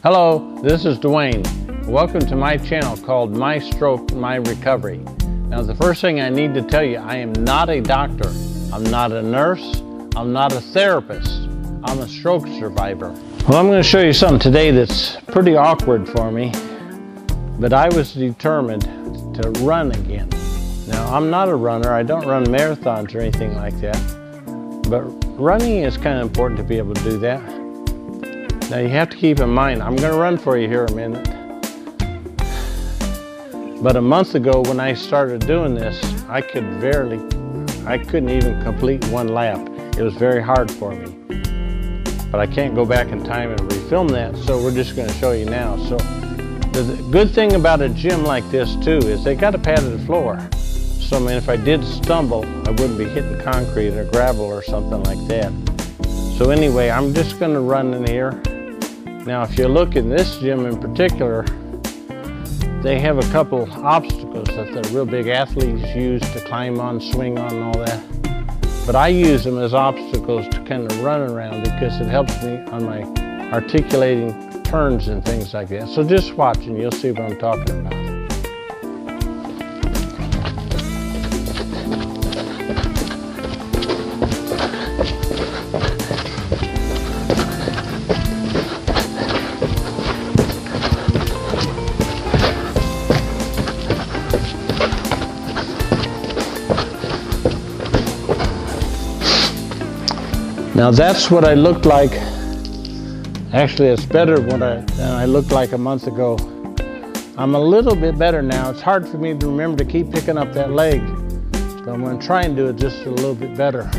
Hello, this is Dwayne. Welcome to my channel called My Stroke, My Recovery. Now the first thing I need to tell you, I am not a doctor. I'm not a nurse. I'm not a therapist. I'm a stroke survivor. Well, I'm going to show you something today that's pretty awkward for me, but I was determined to run again. Now I'm not a runner. I don't run marathons or anything like that, but running is kind of important to be able to do that. Now you have to keep in mind, I'm going to run for you here in a minute. But a month ago when I started doing this, I couldn't even complete one lap. It was very hard for me. But I can't go back in time and refilm that, so we're just going to show you now. So the good thing about a gym like this too is they got a padded floor. So I mean, if I did stumble, I wouldn't be hitting concrete or gravel or something like that. So anyway, I'm just going to run in here. Now if you look in this gym in particular, they have a couple obstacles that the real big athletes use to climb on, swing on, and all that. But I use them as obstacles to kind of run around because it helps me on my articulating turns and things like that. So just watch and you'll see what I'm talking about. Now that's what I looked like. Actually, it's better than I looked like a month ago. I'm a little bit better now. It's hard for me to remember to keep picking up that leg. So I'm going to try and do it just a little bit better.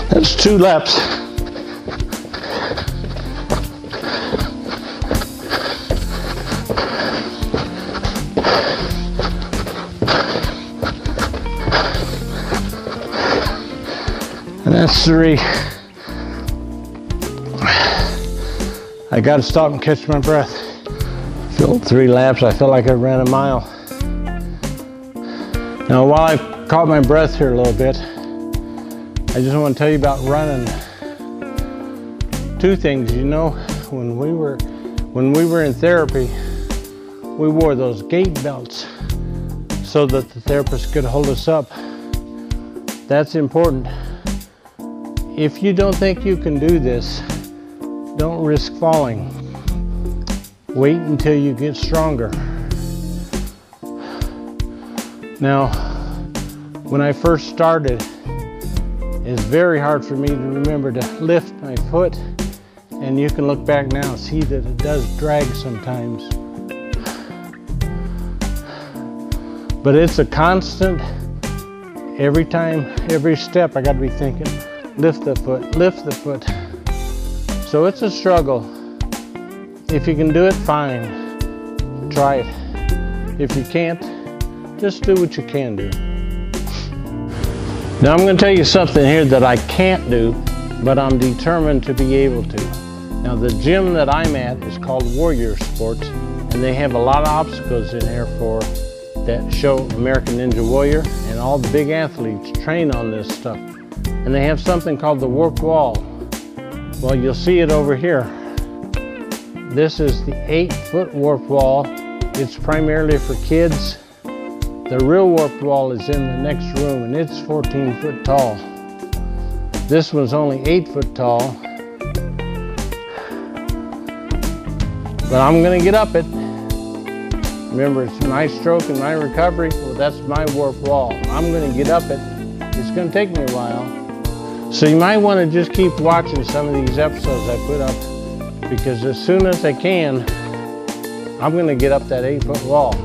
That's 2 laps. And that's 3. I got to stop and catch my breath. Filled 3 laps. I felt like I ran a mile. Now while I caught my breath here a little bit, I just want to tell you about running. 2 things, you know, when we were in therapy, we wore those gait belts so that the therapist could hold us up. That's important. If you don't think you can do this, don't risk falling. Wait until you get stronger. Now, when I first started, it's very hard for me to remember to lift my foot, and you can look back now and see that it does drag sometimes. But it's a constant. Every time, every step, I got to be thinking, lift the foot, lift the foot. So it's a struggle. If you can do it, fine. Try it. If you can't, just do what you can do. Now I'm going to tell you something here that I can't do, but I'm determined to be able to. Now the gym that I'm at is called Warrior Sports, and they have a lot of obstacles in here that show American Ninja Warrior, and all the big athletes train on this stuff. And they have something called the warped wall. Well, you'll see it over here. This is the 8-foot warped wall. It's primarily for kids. The real warped wall is in the next room, and it's 14 foot tall. This one's only 8 foot tall. But I'm gonna get up it. Remember, it's my stroke and my recovery. Well, that's my warped wall. I'm gonna get up it. It's gonna take me a while. So you might wanna just keep watching some of these episodes I put up, because as soon as I can, I'm gonna get up that 8-foot wall.